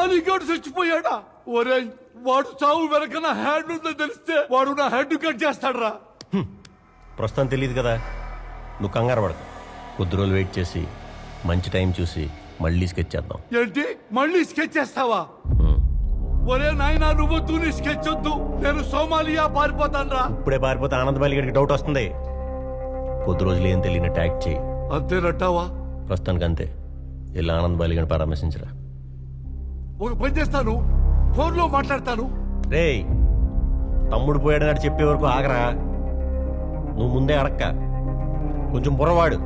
Somali గడు చచ్చిపోయాడా? ఒరేయ్, వాడు చావు వెనక నా హ్యాండ్ ఉందని తెలిస్తే వాడు నా హెడ్ కట్ చేస్తాడరా. ప్రస్తుతం తెలియదు కదా, నువ్వు కంగారు పడకు. కొద్ది రోజులు వెయిట్ చేసి మంచి టైం చూసి మళ్ళీ స్కెచ్ చేద్దాం. ఏంటి, మళ్ళీ స్కెచ్ చేస్తావా? ఒరే నాయనా, నువ్వు తూని స్కెచ్ వద్దు, నేను సోమాలియా పారిపోతానరా. ఇప్పుడే పారిపోతే ఆనందబాలి గడికి డౌట్ వస్తుంది. కొద్ది రోజులు ఏం తెలియని ట్యాక్ చేయి. అంతేనట్టావా? ప్రస్తుతానికి అంతే. ఇలా ఆనందబాలి గడిని పరామర్శించరా. ఒక పని చేస్తాను, ఫోన్లో మాట్లాడతాను. రేయ్, తమ్ముడు పోయాడని చెప్పే వరకు ఆగరా. నువ్వు ముందే అడక్క, కొంచెం బుర్రవాడు.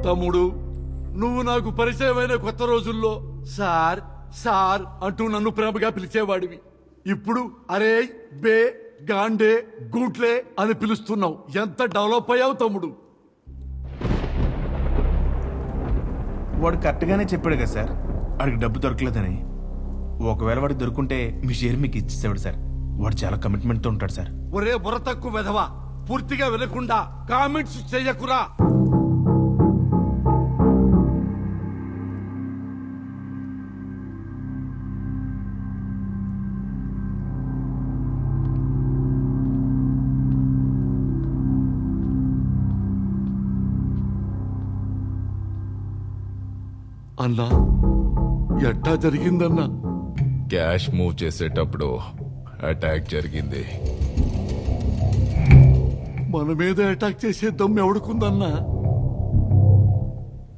తమ్ముడు, నువ్వు నాకు పరిచయమైన కొత్త రోజుల్లో సార్ సార్ అంటూ నన్ను ప్రేమగా పిలిచేవాడివి. ఇప్పుడు అరే, బే, గాండే, గూట్లే అని పిలుస్తున్నావు. ఎంత డెవలప్ అయ్యావు తమ్ముడు. వాడు కరెక్ట్గానే చెప్పాడు కదా సార్, వాడికి డబ్బు దొరకలేదని. ఒకవేళ వాడికి దొరుకుంటే మీ షేర్ మీకు ఇచ్చేసాడు సార్. వాడు చాలా కమిట్మెంట్తో ఉంటాడు సార్. ఒరే బుర్ర తక్కువ వెధవా, పూర్తిగా వినకుండా కామెంట్స్ చెయ్యకురా. అన్నా, ఎట్టా జరిగిందన్నా? క్యాష్ మూవ్ చేసేటప్పుడు అటాక్ జరిగింది. మన మీద అటాక్ చేసే దమ్ము ఎవడుకుందన్నా?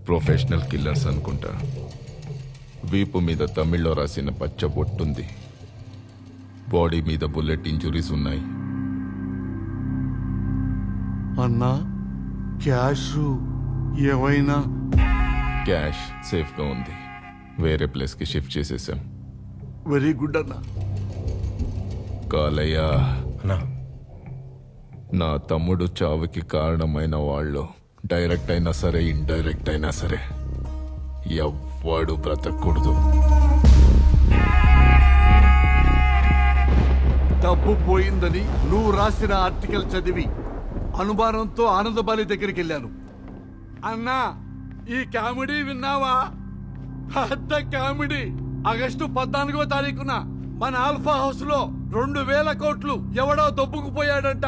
ప్రొఫెషనల్ కిల్లర్స్ అనుకుంటా. వీపు మీద తమిళ్లో రాసిన పచ్చ బొట్టుంది. బాడీ మీద బుల్లెట్ ఇంజురీస్ ఉన్నాయి. అన్నా, క్యాష్ ఏవైనా? క్యాష్ సేఫ్ గా ఉంది, వేరే ప్లేస్ కి షిఫ్ట్ చేసేసాం. వెరీ గుడ్ అన్నా. కాలయ్య, అన్నా, నా తమ్ముడు చావుకి కారణమైన వాళ్ళు డైరెక్ట్ అయినా సరే ఇండైరెక్ట్ అయినా సరే ఎవ్వడు బ్రతకూడదు. డబ్బు పోయిందని నువ్వు రాసిన ఆర్టికల్ చదివి అనుమానంతో ఆనందబాలి దగ్గరికి వెళ్ళాను. అన్నా, ఈ కామెడీ విన్నావా? పెద్ద కామెడీ. ఆగస్టు 14వ తారీఖున మన ఆల్ఫా హౌస్ లో 2000 కోట్లు ఎవడో దొబ్బుకుపోయాడంట.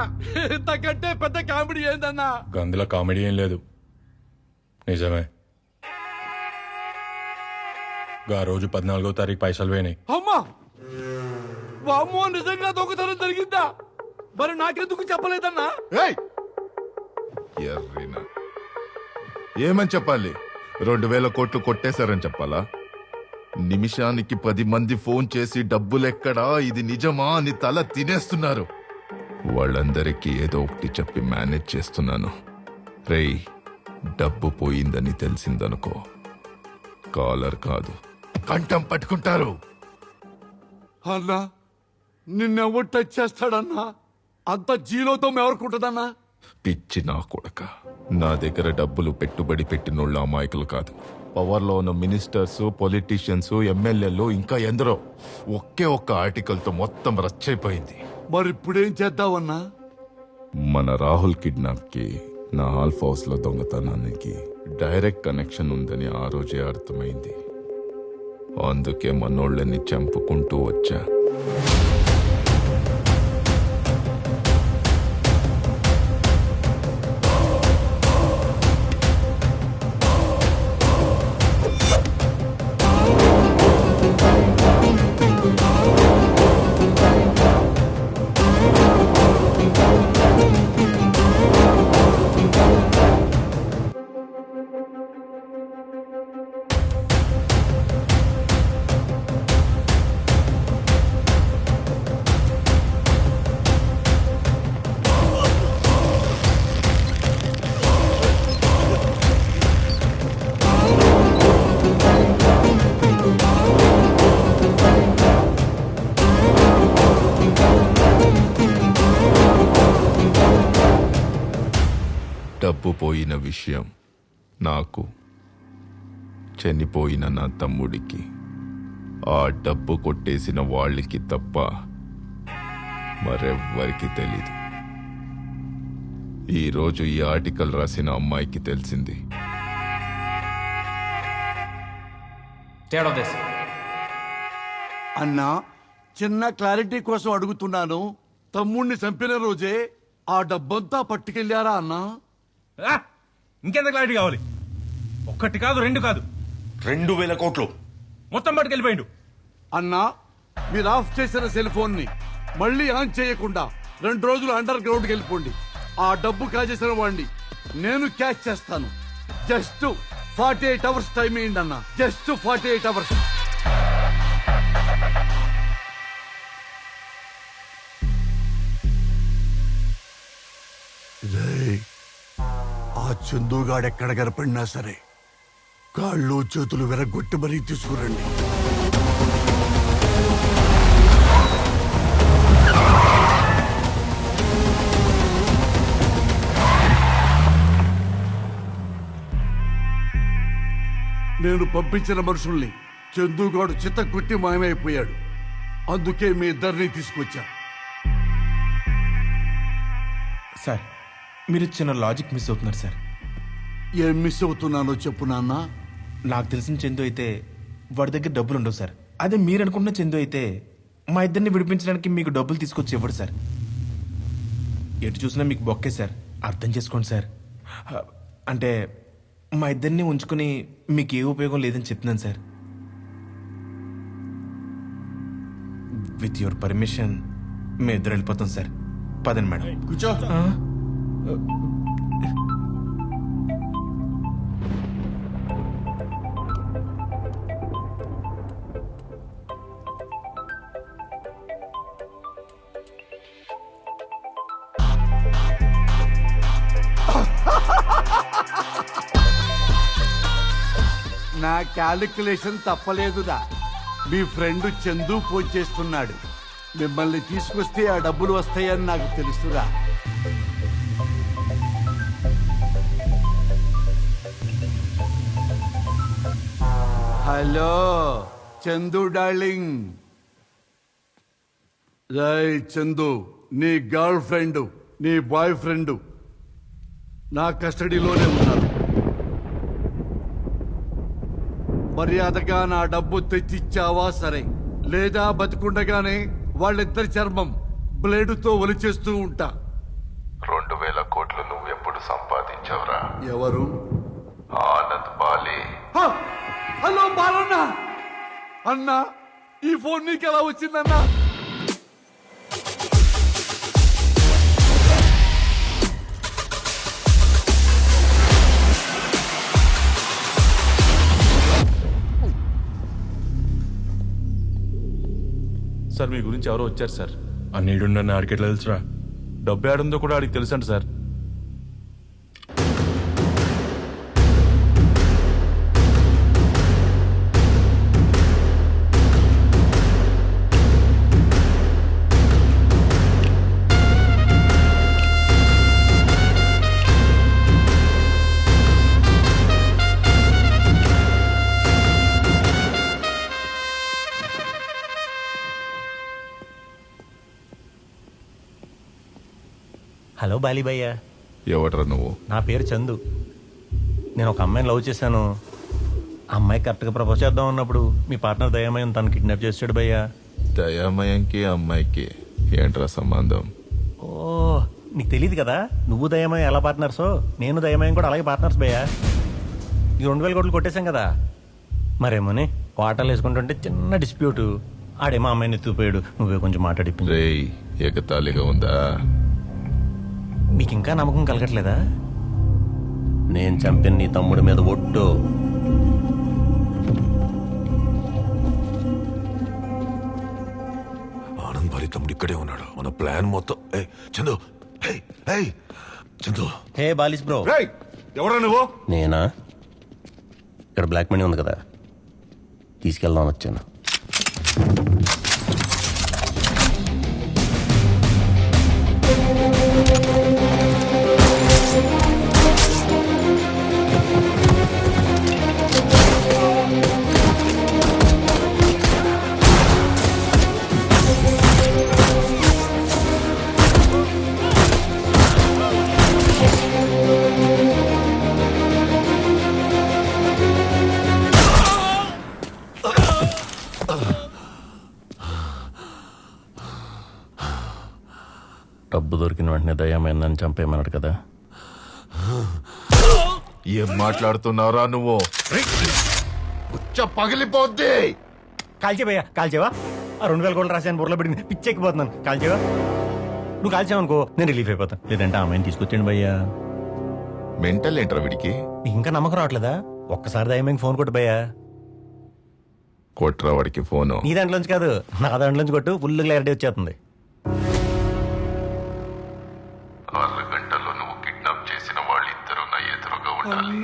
ఇంతకంటే పెద్ద కామెడీ ఏందన్నా? అందులో కామెడీ ఏం లేదు, నిజమే. ఆ రోజు 14వ తారీఖు పైసలు పోయినాయి. అమ్మా, వామ్మో, నిజంగా దొంగతనం జరిగిందా? మరి నాకెందుకు చెప్పలేదన్నా? ఎర్రినా, ఏమని చెప్పాలి? 2000 కోట్లు కొట్టేశారని చెప్పాలా? నిమిషానికి 10 మంది ఫోన్ చేసి డబ్బులెక్కడా, ఇది నిజమా అని తల తినేస్తున్నారు. వాళ్ళందరికీ ఏదో ఒకటి చెప్పి మేనేజ్ చేస్తున్నాను. రేయ్, డబ్బు పోయిందని తెలిసిందనుకో, కాలర్ కాదు కంఠం పట్టుకుంటారు. అన్నా, నిన్నెవరు టచ్ చేస్తాడన్నా? అంత జీలోతో ఎవరుకుంటుందన్నా? పిచ్చి నా కొడక, నా దగ్గర డబ్బులు పెట్టుబడి పెట్టినోళ్ళు అమాయకులు కాదు. పవర్లో ఉన్న మినిస్టర్స్, పొలిటీషియన్స్, ఎమ్మెల్యేలు, ఇంకా ఎందరో. ఒక్క ఆర్టికల్ తో మొత్తం రచ్చైపోయింది. మరి ఇప్పుడేం చేద్దామన్నా? మన రాహుల్ కిడ్నాప్ కి, నా ఆల్ఫ్ హౌస్ లో దొంగతనానికి డైరెక్ట్ కనెక్షన్ ఉందని ఆ రోజే అర్థమైంది. అందుకే మనోళ్ళని చంపుకుంటూ వచ్చా. డబ్బు పోయిన విషయం నాకు, చనిపోయిన నా తమ్ముడికి, ఆ డబ్బు కొట్టేసిన వాళ్ళకి తప్ప మరెవ్వరికి తెలీదు. ఈరోజు ఈ ఆర్టికల్ రాసిన అమ్మాయికి తెలిసింది. Stay out of this. అన్నా చిన్న క్లారిటీ కోసం అడుగుతున్నాను. తమ్ముణ్ణి చంపిన రోజే ఆ డబ్బంతా పట్టుకెళ్ళారా అన్నా? ఇంకెంత క్లారిటీ కావాలి? ఒక్కటి కాదు, రెండు కాదు, 2000 కోట్లు మొత్తం పట్టుకెళ్ళిపోయిండు. అన్నా మీరు ఆఫ్ చేసిన సెల్ ఫోన్ ని మళ్ళీ ఆన్ చేయకుండా 2 రోజులు అండర్ గ్రౌండ్కి వెళ్ళిపోండి. ఆ డబ్బు కాజేసిన వాడిని నేను క్యాచ్ చేస్తాను. జస్ట్ 48 అవర్స్ టైం అయింది అన్న, జస్ట్ 48 అవర్స్. ఆ చందుగాడు ఎక్కడ కనపడినా సరే కాళ్ళు చేతులు విరగొట్టి మరీ తీసుకురండి. నేను పంపించిన మనుషుల్ని చందుగాడు చిత్తకుట్టి మాయమైపోయాడు. అందుకే మీ ఇద్దరిని తీసుకొచ్చా. సార్ మీరు చిన్న లాజిక్ మిస్ అవుతున్నారు సార్. ఏం మిస్ అవుతున్నానో చెప్పు నాన్న. నాకు తెలిసిన చందు అయితే వాడి దగ్గర డబ్బులు ఉండవు సార్. అదే మీరు అనుకుంటున్న చందు అయితే మా ఇద్దరిని విడిపించడానికి మీకు డబ్బులు తీసుకొచ్చి ఇవ్వడు సార్. ఎటు చూసినా మీకు బొక్కే సార్, అర్థం చేసుకోండి సార్. అంటే మా ఇద్దరిని ఉంచుకుని మీకు ఏ ఉపయోగం లేదని చెప్తున్నాను సార్. విత్ యువర్ పర్మిషన్ మేము ఇద్దరు వెళ్ళిపోతాం సార్. పదండి మేడం. కూర్చో. నా క్యాలిక్యులేషన్ తప్పలేదురా. మీ ఫ్రెండ్ చందు ఫోన్ చేస్తున్నాడు. మిమ్మల్ని తీసుకొస్తే ఆ డబ్బులు వస్తాయని నాకు తెలుసురా. Hello Chandu darling. రై చందు, నీ గర్ల్ ఫ్రెండ్, నీ బాయ్ ఫ్రెండ్ నా కస్టడీలోనే ఉన్నారు. మర్యాదగా నా డబ్బు తెచ్చిచ్చావా సరే, లేదా బతికుండగానే వాళ్ళిద్దరి చర్మం బ్లేడుతో ఒలిచేస్తూ ఉంటా. 2000 కోట్లు నువ్వెప్పుడు సంపాదించావురా? ఎవరు? ఆనంద్ బాలే. హ! హలో బాలన్న. అన్నా ఈ ఫోన్ నీకెలా వచ్చిందన్నా? సార్ మీ గురించి ఎవరో వచ్చారు సార్. ఆ నీడున్న ఆడికెట్లా తెలుసురా? డబ్బు ఏడుందో కూడా ఆడికి తెలుసంట సార్. హలో బాలీభయ్య. ఎవడ్రా నువ్వు? నా పేరు చందు. నేను ఒక అమ్మాయిని లవ్ చేశాను. ఆ అమ్మాయి కరెక్ట్గా ప్రపోజ్ చేద్దాం అన్నప్పుడు మీ పార్ట్నర్ దయామయం తను కిడ్నాప్ చేసాడు భయ్యా. దయామయంకి అమ్మాయికి ఏంట్రా సంబంధం? ఓ నీకు తెలియదు కదా, నువ్వు దయామయం ఎలా పార్ట్నర్సో నేను దయామయం కూడా అలాగే పార్ట్నర్స్ భయ్యా. ఈ 2000 కోట్లు కొట్టేశాం కదా, మరేమోని వాటాలు వేసుకుంటుంటే చిన్న డిస్ప్యూట్. ఆడేమో అమ్మాయిని ఎత్తుకుపోయాడు, నువ్వే కొంచెం మాట్లాడిపించు. రేయ్ ఎగతాళిగా ఉందా? మీకు ఇంకా నమ్మకం కలగట్లేదా? నేను చంపిన నీ తమ్ముడి మీద ఒట్టు. ఆనంద్ భారీ తమ్ముడు ఇక్కడే ఉన్నాడు. మన ప్లాన్ మొత్తం చందు. చందు. హే బాలిస్ బ్రో. ఎవరా నువ్వు? నేనా? ఇక్కడ బ్లాక్ మనీ ఉంది కదా, తీసుకెళ్దామని వచ్చాను. డబ్బు దొరికిన వెంటనే దయ్యమైందని చంపేయమన్నాడు కదా. ఏం మాట్లాడుతున్నారా నువ్వు? పుచ్చ పగిలిపోద్ది. కాల్చేవయ్యా, కాల్చేవా? ఆ 2000 కోట్లు రాశాను బుర్రలో పెట్టి పిచ్చెక్కిపోతున్నాను. కాల్చేవా? నువ్వు కాల్చావనుకో నేను రిలీఫ్ అయిపోతాను. లేదంటే అమ్మాయిని తీసుకొచ్చాను భయ్యా. మెంటల్ ఏంట్రా వీడికి? నీకు ఇంకా నమ్మకం రావట్లేదా? ఒక్కసారి దయ్యమైంది ఫోన్ కొట్టు భయ్యా. కొట్రా వాడికి ఫోను. నీ దాంట్లోంచి కాదు, నా దాంట్లోంచి కొట్టు. ఫుల్ క్లారిటీ వచ్చేస్తుంది. గంటలో నువ్వు కిడ్నాప్ చేసిన వాళ్ళిద్దరూ నా ఎదురుగా ఉండాలి.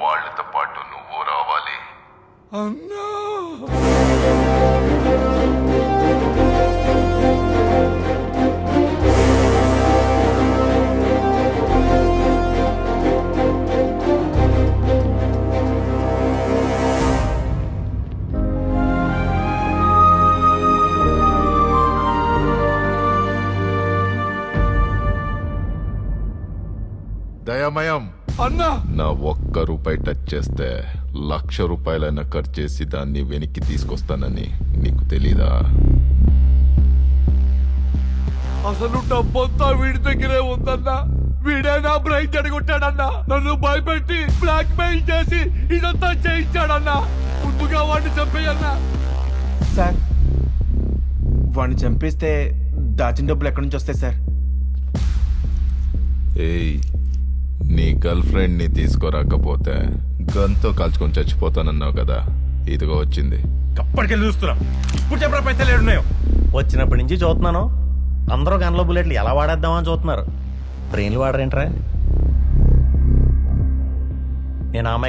వాళ్ళతో పాటు నువ్వు రావాలి. అన్నా దయామయం, అన్నా నా ఒక్క రూపాయి టచ్ చేస్తే 1,00,000 రూపాయలైనా ఖర్చు చేసి దాన్ని వెనక్కి తీసుకొస్తానని నీకు తెలీదా? అసలు డబ్బంతా వీడి దగ్గరే ఉందన్నా. వీడే నా బ్రైట్ అడుగుంటాడన్నా. నన్ను భయపెట్టి బ్లాక్ మెయిల్ చేసి ఇదంతా చేయించాడన్నా. ముందుగా వాడిని చంపేయన్నా. సార్ వాడిని చంపేస్తే దాచిన డబ్బులు ఎక్కడి నుంచి వస్తాయి సార్? ఏయ్, నీ గర్ల్ ఫ్రెండ్ ని తీసుకురాకపోతే గన్తో కాల్చుకొని చచ్చిపోతానన్నావు కదా, ఇదిగో వచ్చింది. అప్పటికెళ్ళి చూస్తున్నా. ఇప్పుడు చెప్పరా పైసలు ఏడున్నాయో? వచ్చినప్పటి నుంచి చూస్తున్నాను. అందరూ గన్లో బుల్లెట్లు ఎలా వాడేద్దామని చూస్తున్నారు. బ్రెయిన్లు వాడరేంట్రా? నేను ఆ అమ్మాయి